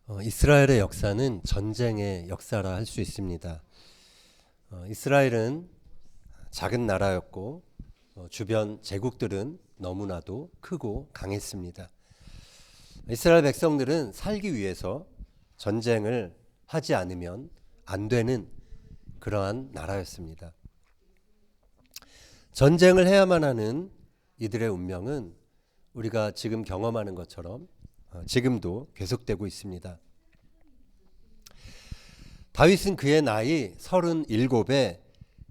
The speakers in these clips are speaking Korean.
이스라엘의 역사는 전쟁의 역사라 할 수 있습니다. 이스라엘은 작은 나라였고 주변 제국들은 너무나도 크고 강했습니다. 이스라엘 백성들은 살기 위해서 전쟁을 하지 않으면 안 되는 그러한 나라였습니다. 전쟁을 해야만 하는 이들의 운명은 우리가 지금 경험하는 것처럼 지금도 계속되고 있습니다. 다윗은 그의 나이 37에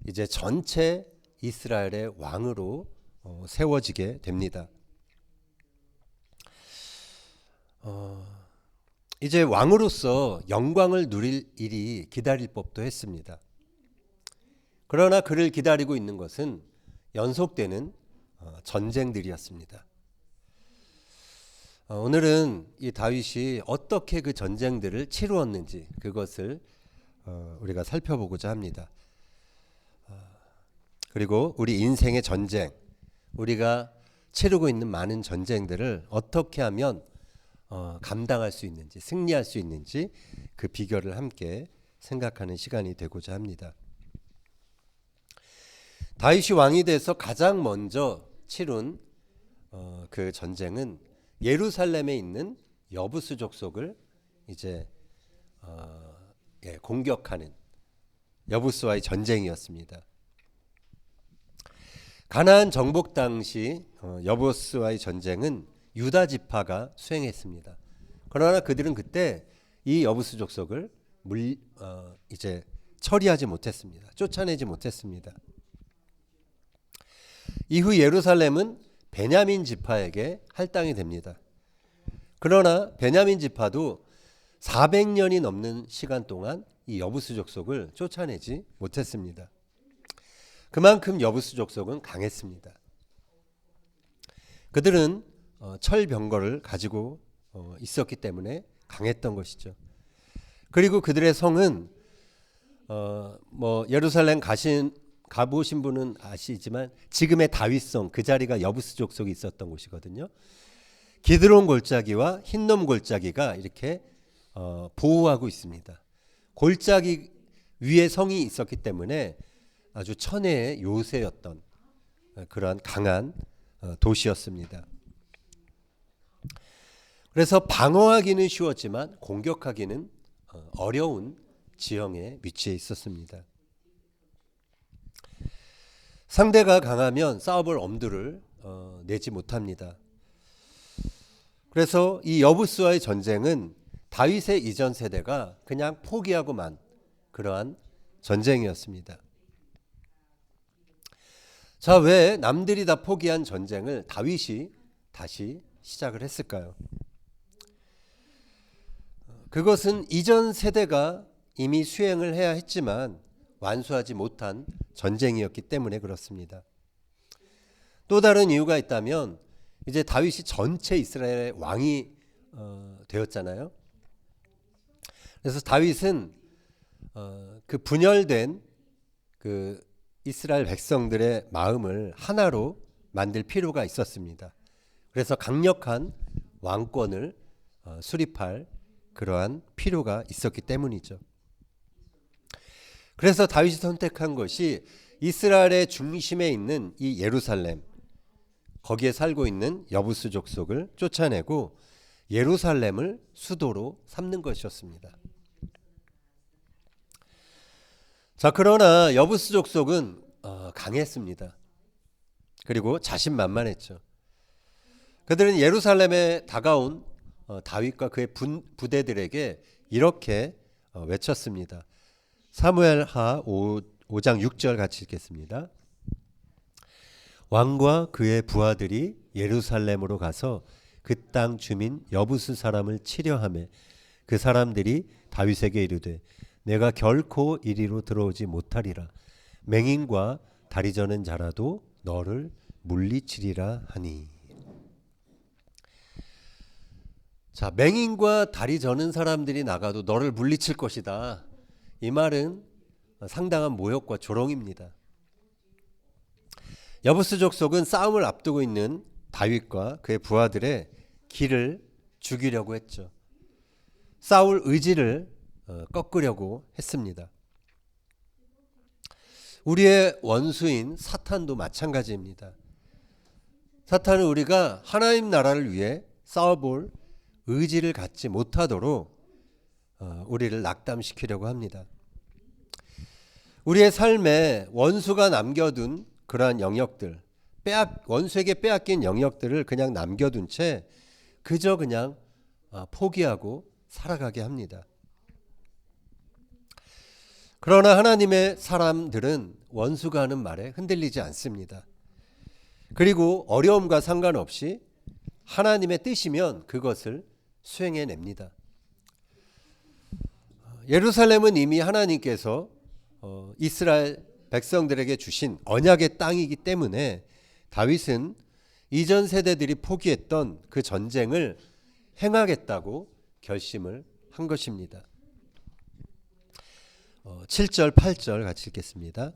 이제 전체 이스라엘의 왕으로 세워지게 됩니다. 이제 왕으로서 영광을 누릴 일이 기다릴 법도 했습니다. 그러나 그를 기다리고 있는 것은 연속되는 전쟁들이었습니다. 오늘은 이 다윗이 어떻게 그 전쟁들을 치루었는지 그것을 우리가 살펴보고자 합니다. 그리고 우리 인생의 전쟁, 우리가 치르고 있는 많은 전쟁들을 어떻게 하면 감당할 수 있는지, 승리할 수 있는지 그 비결을 함께 생각하는 시간이 되고자 합니다. 다윗이 왕이 돼서 가장 먼저 치룬 그 전쟁은 예루살렘에 있는 여부스 족속을 이제 공격하는 여부스와의 전쟁이었습니다. 가나안 정복 당시 여부스와의 전쟁은 유다 지파가 수행했습니다. 그러나 그들은 그때 이 여부스 족속을 이제 처리하지 못했습니다. 쫓아내지 못했습니다. 이후 예루살렘은 베냐민 지파에게 할당이 됩니다. 그러나 베냐민 지파도 400년이 넘는 시간 동안 이 여부스 족속을 쫓아내지 못했습니다. 그만큼 여부스 족속은 강했습니다. 그들은 철병거를 가지고 있었기 때문에 강했던 것이죠. 그리고 그들의 성은 예루살렘 가보신 분은 아시지만 지금의 다윗성 그 자리가 여부스 족속이 있었던 곳이거든요. 기드론 골짜기와 흰놈 골짜기가 이렇게 보호하고 있습니다. 골짜기 위에 성이 있었기 때문에 아주 천혜의 요새였던 그러한 강한 도시였습니다. 그래서 방어하기는 쉬웠지만 공격하기는 어려운 지형에 위치해 있었습니다. 상대가 강하면 싸워볼 엄두를 내지 못합니다. 그래서 이 여부스와의 전쟁은 다윗의 이전 세대가 그냥 포기하고 만 그러한 전쟁이었습니다. 자, 왜 남들이 다 포기한 전쟁을 다윗이 다시 시작을 했을까요? 그것은 이전 세대가 이미 수행을 해야 했지만 완수하지 못한 전쟁이었기 때문에 그렇습니다. 또 다른 이유가 있다면 이제 다윗이 전체 이스라엘의 왕이 되었잖아요. 그래서 다윗은 그 분열된 그 이스라엘 백성들의 마음을 하나로 만들 필요가 있었습니다. 그래서 강력한 왕권을 수립할 그러한 필요가 있었기 때문이죠. 그래서 다윗이 선택한 것이 이스라엘의 중심에 있는 이 예루살렘, 거기에 살고 있는 여부스 족속을 쫓아내고 예루살렘을 수도로 삼는 것이었습니다. 자, 그러나 여부스 족속은 강했습니다. 그리고 자신만만했죠. 그들은 예루살렘에 다가온 다윗과 그의 부대들에게 이렇게 외쳤습니다. 사무엘하 5장 6절 같이 읽겠습니다. 왕과 그의 부하들이 예루살렘으로 가서 그 땅 주민 여부스 사람을 치려하매 그 사람들이 다윗에게 이르되 내가 결코 이리로 들어오지 못하리라. 맹인과 다리 저는 자라도 너를 물리치리라 하니. 자, 맹인과 다리 저는 사람들이 나가도 너를 물리칠 것이다. 이 말은 상당한 모욕과 조롱입니다. 여부스 족속은 싸움을 앞두고 있는 다윗과 그의 부하들의 길을 죽이려고 했죠. 사울 의지를 꺾으려고 했습니다. 우리의 원수인 사탄도 마찬가지입니다. 사탄은 우리가 하나님 나라를 위해 싸워볼 의지를 갖지 못하도록 우리를 낙담시키려고 합니다. 우리의 삶에 원수가 남겨둔 그러한 영역들, 원수에게 빼앗긴 영역들을 그냥 남겨둔 채 그저 그냥 포기하고 살아가게 합니다. 그러나 하나님의 사람들은 원수가 하는 말에 흔들리지 않습니다. 그리고 어려움과 상관없이 하나님의 뜻이면 그것을 수행해냅니다. 예루살렘은 이미 하나님께서 이스라엘 백성들에게 주신 언약의 땅이기 때문에 다윗은 이전 세대들이 포기했던 그 전쟁을 행하겠다고 결심을 한 것입니다. 7절 8절 같이 읽겠습니다.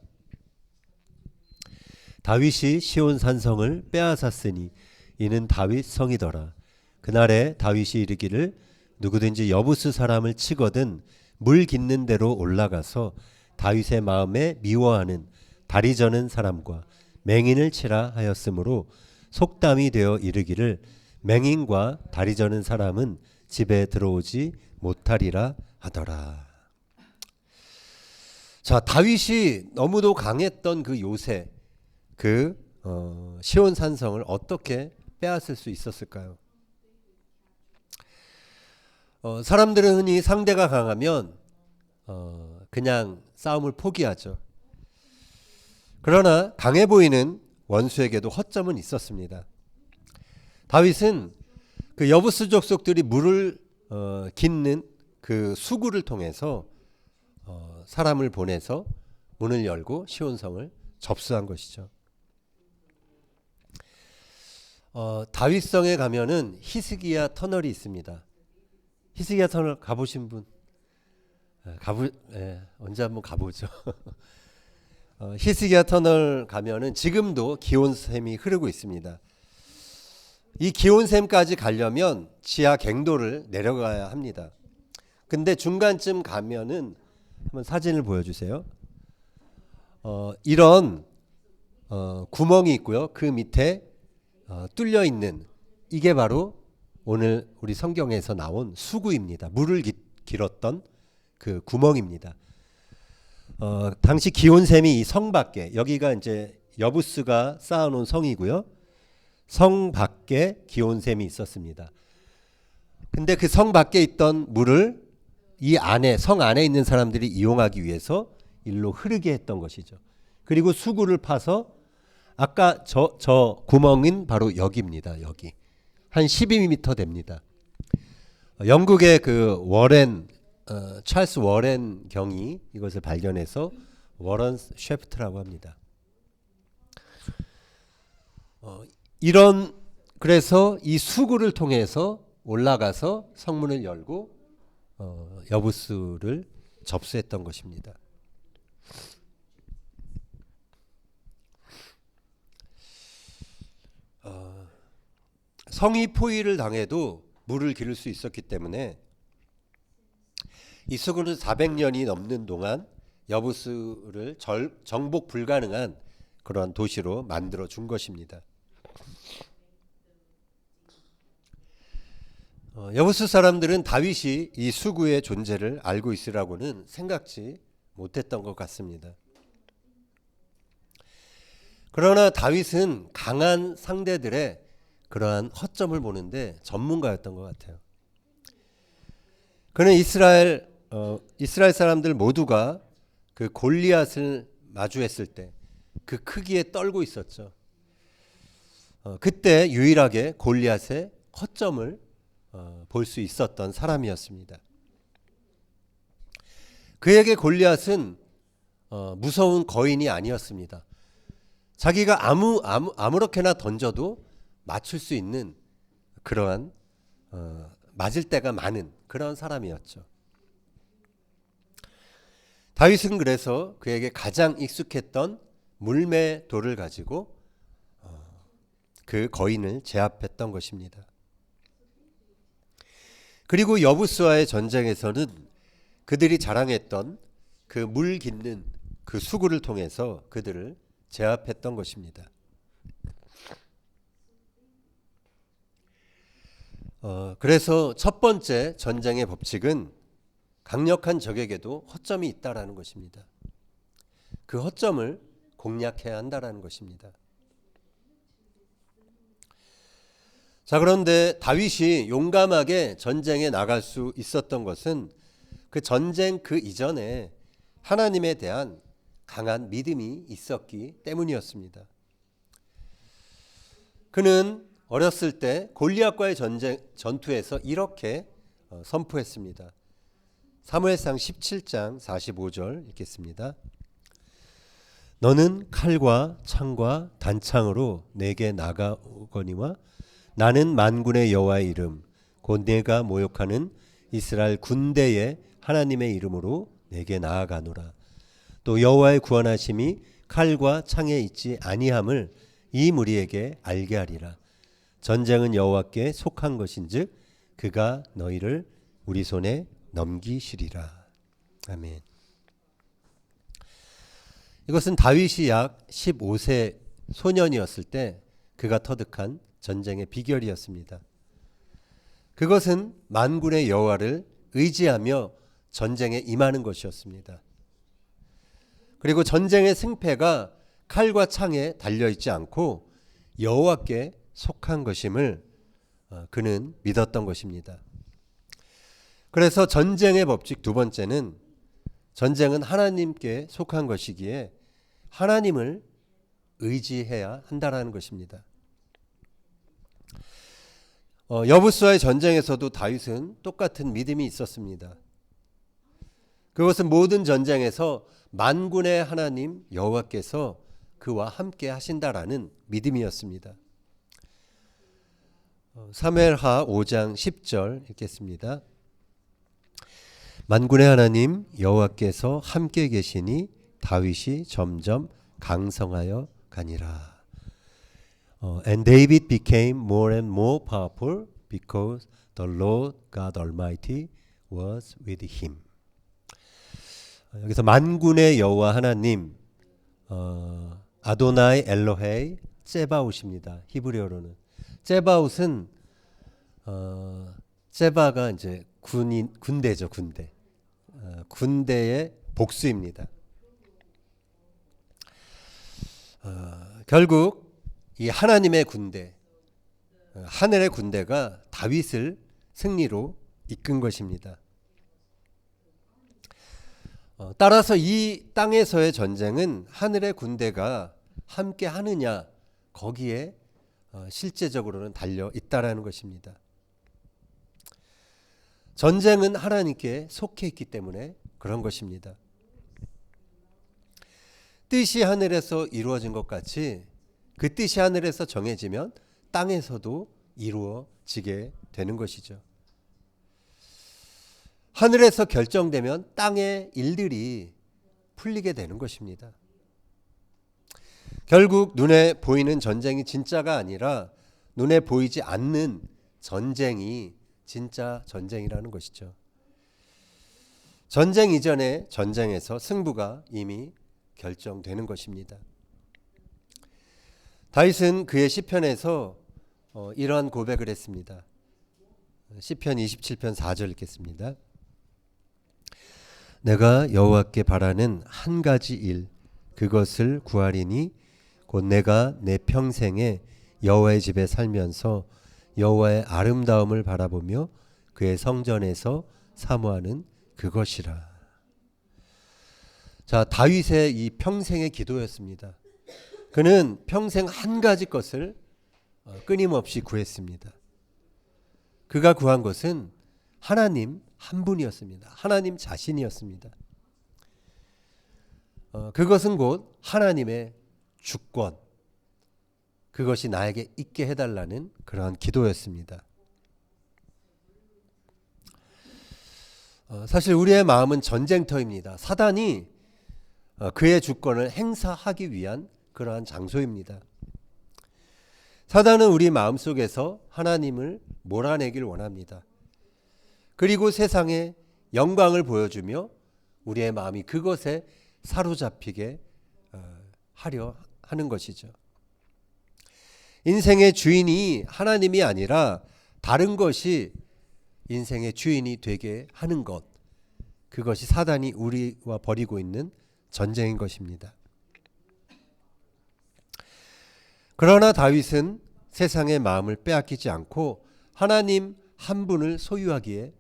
다윗이 시온 산성을 빼앗았으니 이는 다윗 성이더라. 그날에 다윗이 이르기를 누구든지 여부스 사람을 치거든 물 깃는 대로 올라가서 다윗의 마음에 미워하는 다리 저는 사람과 맹인을 치라 하였으므로 속담이 되어 이르기를 맹인과 다리 저는 사람은 집에 들어오지 못하리라 하더라. 자, 다윗이 너무도 강했던 그 요새, 시온 산성을 어떻게 빼앗을 수 있었을까요? 사람들은 흔히 상대가 강하면 그냥 싸움을 포기하죠. 그러나 강해 보이는 원수에게도 허점은 있었습니다. 다윗은 그 여부스 족속들이 물을 깃는 그 수구를 통해서 사람을 보내서 문을 열고 시온성을 접수한 것이죠. 다윗성에 가면은 히스기야 터널이 있습니다. 히스기야 터널 가보신 분? 언제 한번 가보죠. 히스기야 터널 가면은 지금도 기온샘이 흐르고 있습니다. 이 기온샘까지 가려면 지하 갱도를 내려가야 합니다. 근데 중간쯤 가면은 한번 사진을 보여주세요. 이런 구멍이 있고요. 그 밑에 뚫려 있는 이게 바로 오늘 우리 성경에서 나온 수구입니다. 물을 길었던 그 구멍입니다. 당시 기온샘이 이 성 밖에, 여기가 이제 여부스가 쌓아놓은 성이고요. 성 밖에 기온샘이 있었습니다. 근데 그 성 밖에 있던 물을 이 안에, 성 안에 있는 사람들이 이용하기 위해서 일로 흐르게 했던 것이죠. 그리고 수구를 파서 아까 저 구멍인 바로 여기입니다. 여기 한 12m 됩니다. 영국의 그 찰스 워렌 경이 이것을 발견해서 워런 쉐프트라고 합니다. 그래서 이 수구를 통해서 올라가서 성문을 열고 여부스를 접수했던 것입니다. 성이 포위를 당해도 물을 기를 수 있었기 때문에 이 수구는 400년이 넘는 동안 여부스를 정복 불가능한 그러한 도시로 만들어 준 것입니다. 여부스 사람들은 다윗이 이 수구의 존재를 알고 있으라고는 생각지 못했던 것 같습니다. 그러나 다윗은 강한 상대들의 그러한 허점을 보는데 전문가였던 것 같아요. 그는 이스라엘 사람들 모두가 그 골리앗을 마주했을 때 그 크기에 떨고 있었죠. 그때 유일하게 골리앗의 허점을 볼 수 있었던 사람이었습니다. 그에게 골리앗은 무서운 거인이 아니었습니다. 자기가 아무렇게나 던져도 맞출 수 있는 그러한 맞을 때가 많은 그런 사람이었죠. 다윗은 그래서 그에게 가장 익숙했던 물매 돌을 가지고 그 거인을 제압했던 것입니다. 그리고 여부스와의 전쟁에서는 그들이 자랑했던 그 물 깃는 그 수구를 통해서 그들을 제압했던 것입니다. 그래서 첫 번째 전쟁의 법칙은 강력한 적에게도 허점이 있다라는 것입니다. 그 허점을 공략해야 한다라는 것입니다. 자, 그런데 다윗이 용감하게 전쟁에 나갈 수 있었던 것은 그 전쟁 그 이전에 하나님에 대한 강한 믿음이 있었기 때문이었습니다. 그는 어렸을 때 골리앗과의 전투에서 이렇게 선포했습니다. 사무엘상 17장 45절 읽겠습니다. 너는 칼과 창과 단창으로 내게 나가오거니와 나는 만군의 여호와의 이름 곧 내가 모욕하는 이스라엘 군대의 하나님의 이름으로 내게 나아가노라. 또 여호와의 구원하심이 칼과 창에 있지 아니함을 이 무리에게 알게 하리라. 전쟁은 여호와께 속한 것인즉 그가 너희를 우리 손에 넘기시리라. 아멘. 이것은 다윗이 약 15세 소년이었을 때 그가 터득한 전쟁의 비결이었습니다. 그것은 만군의 여호와를 의지하며 전쟁에 임하는 것이었습니다. 그리고 전쟁의 승패가 칼과 창에 달려있지 않고 여호와께 속한 것임을 그는 믿었던 것입니다. 그래서 전쟁의 법칙 두 번째는 전쟁은 하나님께 속한 것이기에 하나님을 의지해야 한다라는 것입니다. 여부스와의 전쟁에서도 다윗은 똑같은 믿음이 있었습니다. 그것은 모든 전쟁에서 만군의 하나님 여호와께서 그와 함께 하신다라는 믿음이었습니다. 사무엘하 5장 10절 읽겠습니다. 만군의 하나님 여호와께서 함께 계시니 다윗이 점점 강성하여 가니라. And David became more and more powerful because the Lord God Almighty was with him. 여기서 만군의 여호와 하나님 아도나이 엘로헤이 ጼ바웃입니다. 히브리어로는 ጼ바웃은 ጼ바가 이제 군대죠, 군대. 군대의 복수입니다. 결국 이 하나님의 군대, 하늘의 군대가 다윗을 승리로 이끈 것입니다. 따라서 이 땅에서의 전쟁은 하늘의 군대가 함께 하느냐 거기에 실제적으로는 달려 있다라는 것입니다. 전쟁은 하나님께 속해 있기 때문에 그런 것입니다. 뜻이 하늘에서 이루어진 것 같이 그 뜻이 하늘에서 정해지면 땅에서도 이루어지게 되는 것이죠. 하늘에서 결정되면 땅의 일들이 풀리게 되는 것입니다. 결국 눈에 보이는 전쟁이 진짜가 아니라 눈에 보이지 않는 전쟁이 진짜 전쟁이라는 것이죠. 전쟁 이전의 전쟁에서 승부가 이미 결정되는 것입니다. 다윗은 그의 시편에서 이러한 고백을 했습니다. 시편 27편 4절 읽겠습니다. 내가 여호와께 바라는 한 가지 일 그것을 구하리니 곧 내가 내 평생에 여호와의 집에 살면서 여호와의 아름다움을 바라보며 그의 성전에서 사모하는 그것이라. 자, 다윗의 이 평생의 기도였습니다. 그는 평생 한 가지 것을 끊임없이 구했습니다. 그가 구한 것은 하나님 한 분이었습니다. 하나님 자신이었습니다. 그것은 곧 하나님의 주권, 그것이 나에게 있게 해달라는 그러한 기도였습니다. 사실 우리의 마음은 전쟁터입니다. 사단이 그의 주권을 행사하기 위한 그러한 장소입니다. 사단은 우리 마음속에서 하나님을 몰아내길 원합니다. 그리고 세상에 영광을 보여주며 우리의 마음이 그것에 사로잡히게 하려 하는 것이죠. 인생의 주인이 하나님이 아니라 다른 것이 인생의 주인이 되게 하는 것, 그것이 사단이 우리와 벌이고 있는 전쟁인 것입니다. 그러나 다윗은 세상의 마음을 빼앗기지 않고 하나님 한 분을 소유하기에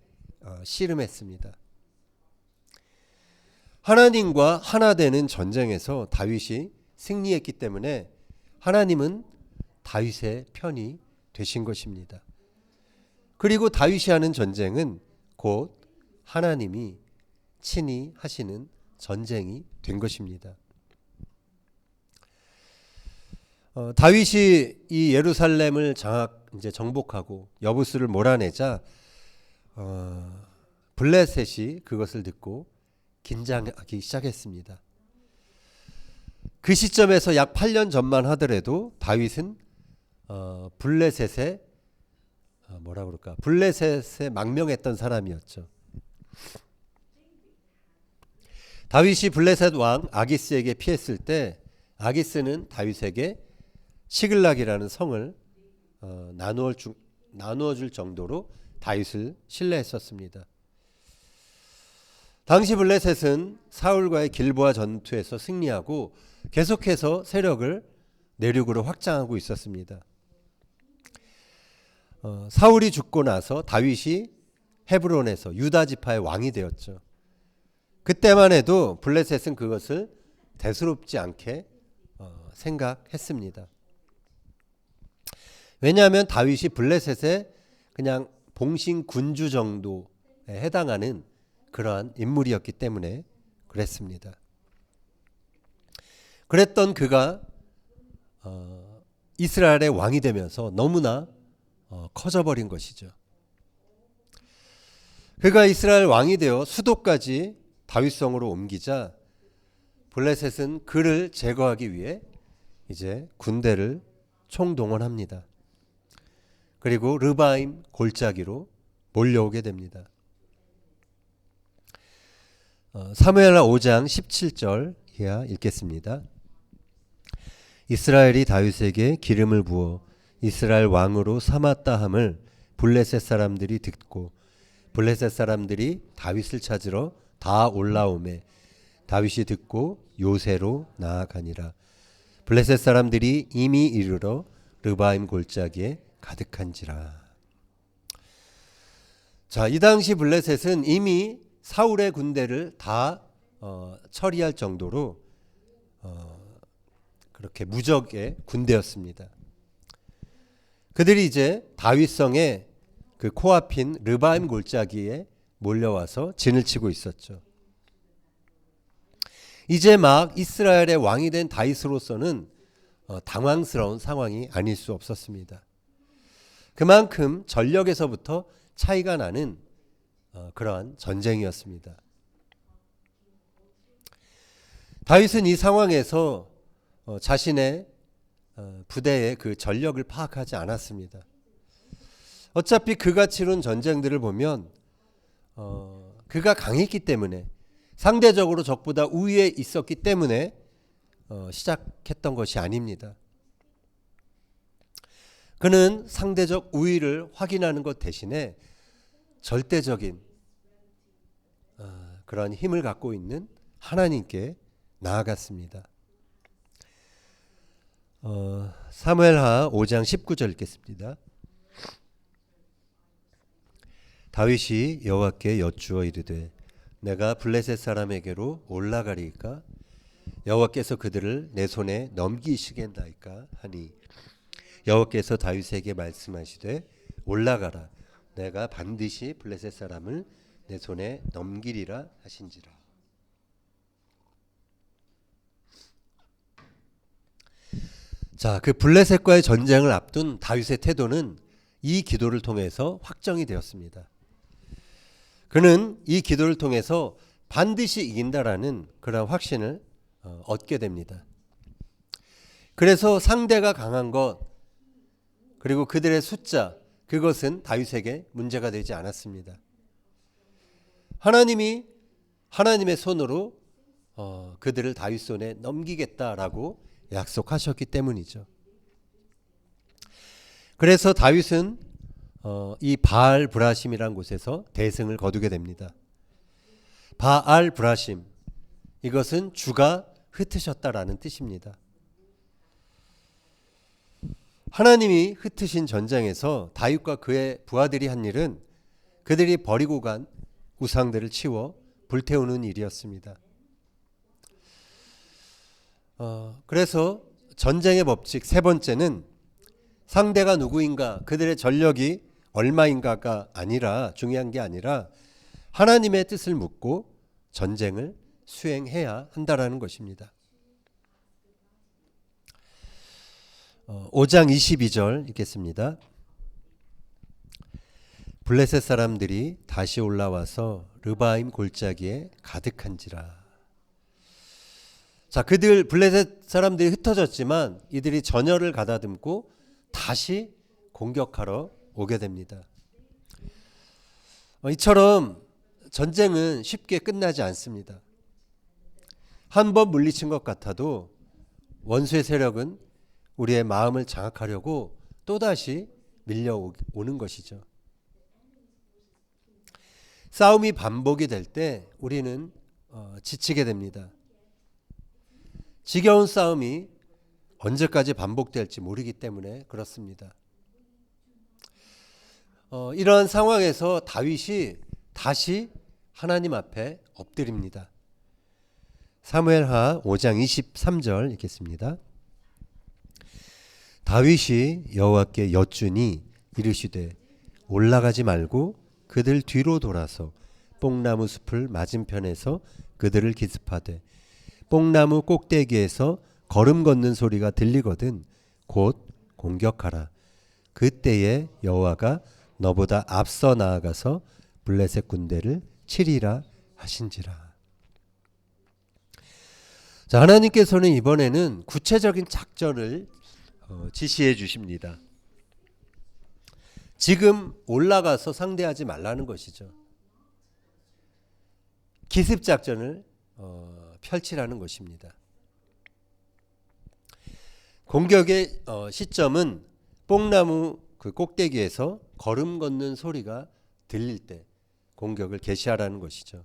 씨름했습니다. 하나님과 하나 되는 전쟁에서 다윗이 승리했기 때문에 하나님은 다윗의 편이 되신 것입니다. 그리고 다윗이 하는 전쟁은 곧 하나님이 친히 하시는 전쟁이 된 것입니다. 다윗이 이 예루살렘을 정복하고 여부스를 몰아내자 블레셋이 그것을 듣고 긴장하기 시작했습니다. 그 시점에서 약 8년 전만 하더라도 다윗은 블레셋에 망명했던 사람이었죠. 다윗이 블레셋 왕 아기스에게 피했을 때 아기스는 다윗에게 시글락이라는 성을 나누어 줄 정도로 다윗을 신뢰했었습니다. 당시 블레셋은 사울과의 길보아 전투에서 승리하고 계속해서 세력을 내륙으로 확장하고 있었습니다. 사울이 죽고 나서 다윗이 헤브론에서 유다 지파의 왕이 되었죠. 그때만 해도 블레셋은 그것을 대수롭지 않게 생각했습니다. 왜냐하면 다윗이 블레셋의 그냥 봉신 군주 정도에 해당하는 그러한 인물이었기 때문에 그랬습니다. 그랬던 그가 이스라엘의 왕이 되면서 너무나 커져버린 것이죠. 그가 이스라엘 왕이 되어 수도까지 다윗성으로 옮기자 블레셋은 그를 제거하기 위해 이제 군대를 총동원합니다. 그리고 르바임 골짜기로 몰려오게 됩니다. 사무엘하 5장 17절 이하 읽겠습니다. 이스라엘이 다윗에게 기름을 부어 이스라엘 왕으로 삼았다 함을 블레셋 사람들이 듣고 블레셋 사람들이 다윗을 찾으러 다 올라오매 다윗이 듣고 요새로 나아가니라. 블레셋 사람들이 이미 이르러 르바임 골짜기에 가득한지라. 자, 이 당시 블레셋은 이미 사울의 군대를 다 처리할 정도로 그렇게 무적의 군대였습니다. 그들이 이제 다윗성의 그 코앞인 르바임 골짜기에 몰려와서 진을 치고 있었죠. 이제 막 이스라엘의 왕이 된 다윗으로서는 당황스러운 상황이 아닐 수 없었습니다. 그만큼 전력에서부터 차이가 나는 그러한 전쟁이었습니다. 다윗은 이 상황에서 자신의 부대의 그 전력을 파악하지 않았습니다. 어차피 그가 치른 전쟁들을 보면 그가 강했기 때문에 상대적으로 적보다 우위에 있었기 때문에 시작했던 것이 아닙니다. 그는 상대적 우위를 확인하는 것 대신에 절대적인 그런 힘을 갖고 있는 하나님께 나아갔습니다. 사무엘하 5장 19절 읽겠습니다. 다윗이 여호와께 여쭈어 이르되 내가 블레셋 사람에게로 올라가리이까 여호와께서 그들을 내 손에 넘기시겠나이까 하니 여호와께서 다윗에게 말씀하시되 올라가라 내가 반드시 블레셋 사람을 내 손에 넘기리라 하신지라. 자, 그 블레셋과의 전쟁을 앞둔 다윗의 태도는 이 기도를 통해서 확정이 되었습니다. 그는 이 기도를 통해서 반드시 이긴다라는 그런 확신을 얻게 됩니다. 그래서 상대가 강한 것 그리고 그들의 숫자 그것은 다윗에게 문제가 되지 않았습니다. 하나님이 하나님의 손으로 그들을 다윗 손에 넘기겠다라고 약속하셨기 때문이죠. 그래서 다윗은 이 바알 브라심이라는 곳에서 대승을 거두게 됩니다. 바알 브라심, 이것은 주가 흩으셨다라는 뜻입니다. 하나님이 흩으신 전쟁에서 다윗과 그의 부하들이 한 일은 그들이 버리고 간 우상들을 치워 불태우는 일이었습니다. 그래서 전쟁의 법칙 세 번째는 상대가 누구인가, 그들의 전력이 얼마인가가 아니라, 중요한 게 아니라 하나님의 뜻을 묻고 전쟁을 수행해야 한다라는 것입니다. 5장 22절 읽겠습니다. 블레셋 사람들이 다시 올라와서 르바임 골짜기에 가득한지라. 자, 그들 블레셋 사람들이 흩어졌지만 이들이 전열을 가다듬고 다시 공격하러 오게 됩니다. 이처럼 전쟁은 쉽게 끝나지 않습니다. 한 번 물리친 것 같아도 원수의 세력은 우리의 마음을 장악하려고 또다시 밀려오는 것이죠. 싸움이 반복이 될 때 우리는 지치게 됩니다. 지겨운 싸움이 언제까지 반복될지 모르기 때문에 그렇습니다. 이러한 상황에서 다윗이 다시 하나님 앞에 엎드립니다. 사무엘하 5장 23절 읽겠습니다. 다윗이 여호와께 여쭈니 이르시되 올라가지 말고 그들 뒤로 돌아서 뽕나무 숲을 맞은편에서 그들을 기습하되 뽕나무 꼭대기에서 걸음 걷는 소리가 들리거든 곧 공격하라. 그때에 여호와가 너보다 앞서 나아가서 블레셋 군대를 치리라 하신지라. 자, 하나님께서는 이번에는 구체적인 작전을 지시해 주십니다. 지금 올라가서 상대하지 말라는 것이죠. 기습 작전을 펼치라는 것입니다. 공격의 시점은 뽕나무 그 꼭대기에서 걸음 걷는 소리가 들릴 때 공격을 개시하라는 것이죠.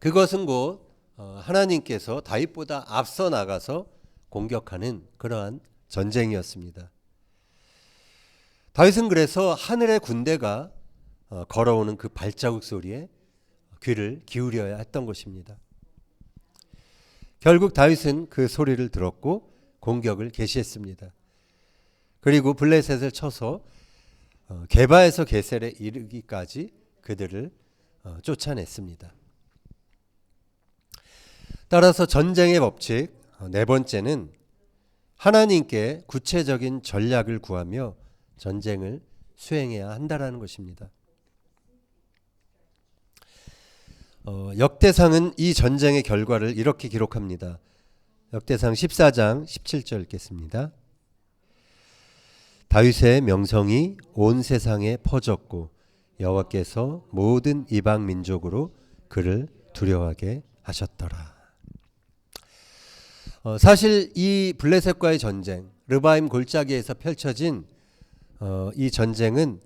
그것은 곧 하나님께서 다윗보다 앞서 나가서 공격하는 그러한 전쟁이었습니다. 다윗은 그래서 하늘의 군대가 걸어오는 그 발자국 소리에 귀를 기울여야 했던 것입니다. 결국 다윗은 그 소리를 들었고 공격을 개시했습니다. 그리고 블레셋을 쳐서 게바에서 게셀에 이르기까지 그들을 쫓아냈습니다. 따라서 전쟁의 법칙 네 번째는 하나님께 구체적인 전략을 구하며 전쟁을 수행해야 한다라는 것입니다. 역대상은 이 전쟁의 결과를 이렇게 기록합니다. 역대상 14장 17절 읽겠습니다. 다윗의 명성이 온 세상에 퍼졌고 여호와께서 모든 이방 민족으로 그를 두려워하게 하셨더라. 사실 이 블레셋과의 전쟁, 르바임 골짜기에서 펼쳐진 이 전쟁은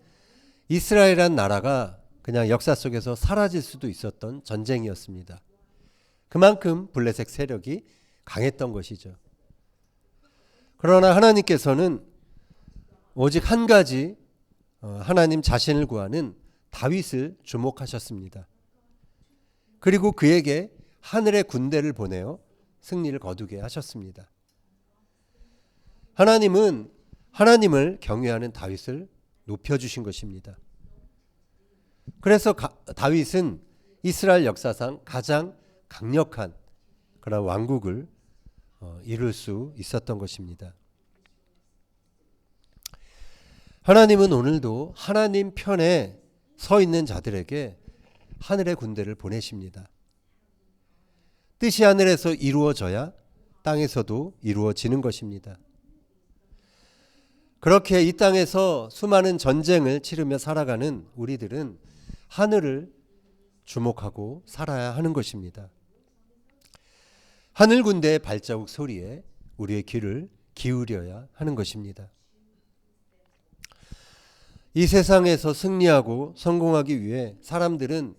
이스라엘이란 나라가 그냥 역사 속에서 사라질 수도 있었던 전쟁이었습니다. 그만큼 블레셋 세력이 강했던 것이죠. 그러나 하나님께서는 오직 한 가지 하나님 자신을 구하는 다윗을 주목하셨습니다. 그리고 그에게 하늘의 군대를 보내어 승리를 거두게 하셨습니다. 하나님은 하나님을 경외하는 다윗을 높여주신 것입니다. 그래서 다윗은 이스라엘 역사상 가장 강력한 그런 왕국을 이룰 수 있었던 것입니다. 하나님은 오늘도 하나님 편에 서 있는 자들에게 하늘의 군대를 보내십니다. 뜻이 하늘에서 이루어져야 땅에서도 이루어지는 것입니다. 그렇게 이 땅에서 수많은 전쟁을 치르며 살아가는 우리들은 하늘을 주목하고 살아야 하는 것입니다. 하늘 군대의 발자국 소리에 우리의 귀를 기울여야 하는 것입니다. 이 세상에서 승리하고 성공하기 위해 사람들은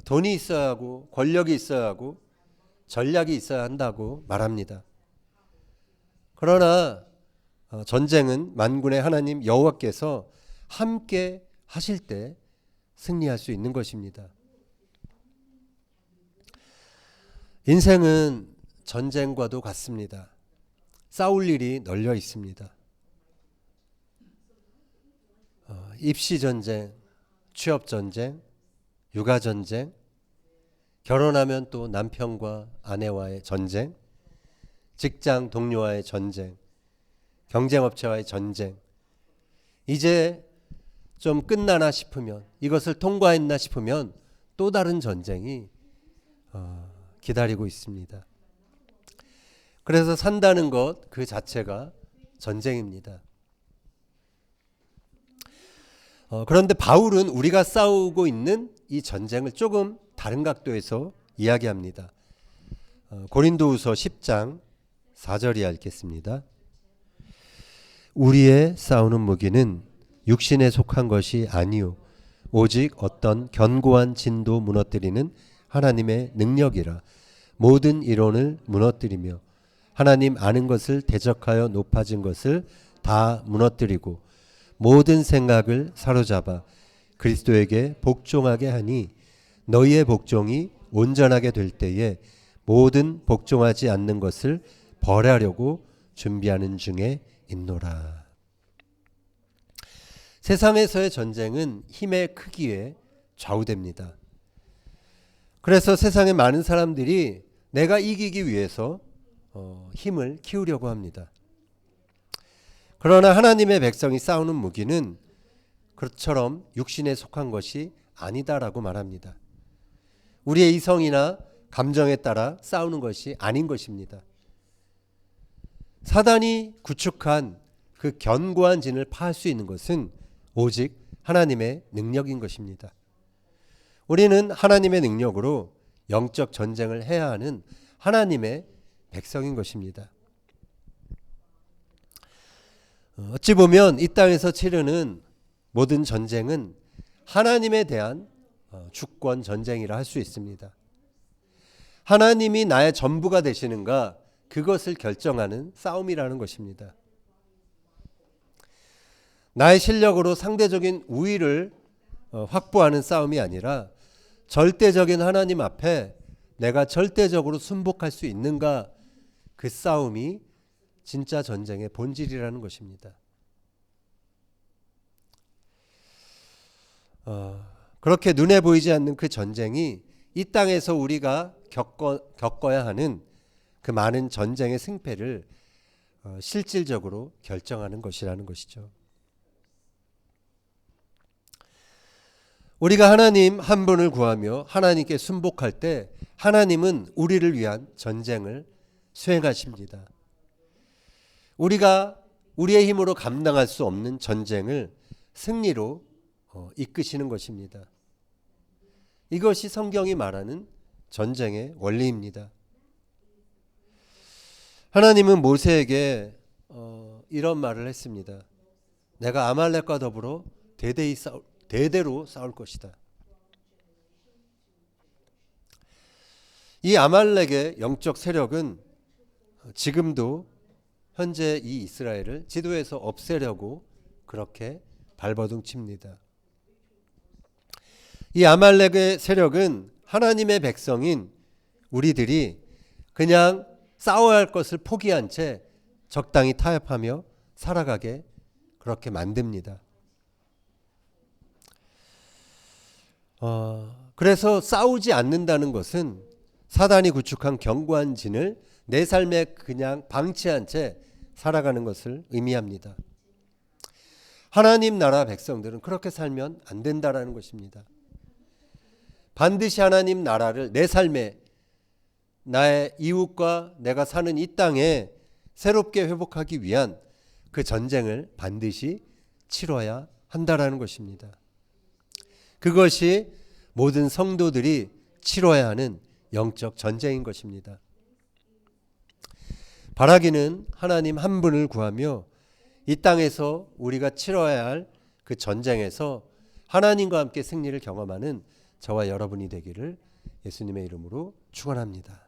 돈이 있어야 하고 권력이 있어야 하고 전략이 있어야 한다고 말합니다. 그러나 전쟁은 만군의 하나님 여호와께서 함께 하실 때 승리할 수 있는 것입니다. 인생은 전쟁과도 같습니다. 싸울 일이 널려 있습니다. 입시 전쟁, 취업 전쟁, 육아 전쟁, 결혼하면 또 남편과 아내와의 전쟁, 직장 동료와의 전쟁, 경쟁업체와의 전쟁. 이제 좀 끝나나 싶으면, 이것을 통과했나 싶으면 또 다른 전쟁이 기다리고 있습니다. 그래서 산다는 것 그 자체가 전쟁입니다. 그런데 바울은 우리가 싸우고 있는 이 전쟁을 조금 다른 각도에서 이야기합니다. 고린도후서 10장 4절이 읽겠습니다. 우리의 싸우는 무기는 육신에 속한 것이 아니요 오직 어떤 견고한 진도 무너뜨리는 하나님의 능력이라. 모든 이론을 무너뜨리며 하나님 아는 것을 대적하여 높아진 것을 다 무너뜨리고 모든 생각을 사로잡아 그리스도에게 복종하게 하니 너희의 복종이 온전하게 될 때에 모든 복종하지 않는 것을 벌하려고 준비하는 중에 있노라. 세상에서의 전쟁은 힘의 크기에 좌우됩니다. 그래서 세상의 많은 사람들이 내가 이기기 위해서 힘을 키우려고 합니다. 그러나 하나님의 백성이 싸우는 무기는 그처럼 육신에 속한 것이 아니다라고 말합니다. 우리의 이성이나 감정에 따라 싸우는 것이 아닌 것입니다. 사단이 구축한 그 견고한 진을 파할 수 있는 것은 오직 하나님의 능력인 것입니다. 우리는 하나님의 능력으로 영적 전쟁을 해야 하는 하나님의 백성인 것입니다. 어찌 보면 이 땅에서 치르는 모든 전쟁은 하나님에 대한 주권 전쟁이라 할 수 있습니다. 하나님이 나의 전부가 되시는가, 그것을 결정하는 싸움이라는 것입니다. 나의 실력으로 상대적인 우위를 확보하는 싸움이 아니라 절대적인 하나님 앞에 내가 절대적으로 순복할 수 있는가, 그 싸움이 진짜 전쟁의 본질이라는 것입니다. 그렇게 눈에 보이지 않는 그 전쟁이 이 땅에서 우리가 겪어야 하는 그 많은 전쟁의 승패를 실질적으로 결정하는 것이라는 것이죠. 우리가 하나님 한 분을 구하며 하나님께 순복할 때 하나님은 우리를 위한 전쟁을 수행하십니다. 우리가 우리의 힘으로 감당할 수 없는 전쟁을 승리로 이끄시는 것입니다. 이것이 성경이 말하는 전쟁의 원리입니다. 하나님은 모세에게 이런 말을 했습니다. 내가 아말렉과 더불어 대대로 싸울 것이다. 이 아말렉의 영적 세력은 지금도 현재 이 이스라엘을 지도에서 없애려고 그렇게 발버둥 칩니다. 이 아말렉의 세력은 하나님의 백성인 우리들이 그냥 싸워야 할 것을 포기한 채 적당히 타협하며 살아가게 그렇게 만듭니다. 그래서 싸우지 않는다는 것은 사단이 구축한 견고한 진을 내 삶에 그냥 방치한 채 살아가는 것을 의미합니다. 하나님 나라 백성들은 그렇게 살면 안 된다라는 것입니다. 반드시 하나님 나라를 내 삶에, 나의 이웃과 내가 사는 이 땅에 새롭게 회복하기 위한 그 전쟁을 반드시 치러야 한다라는 것입니다. 그것이 모든 성도들이 치러야 하는 영적 전쟁인 것입니다. 바라기는 하나님 한 분을 구하며 이 땅에서 우리가 치러야 할 그 전쟁에서 하나님과 함께 승리를 경험하는 저와 여러분이 되기를 예수님의 이름으로 축원합니다.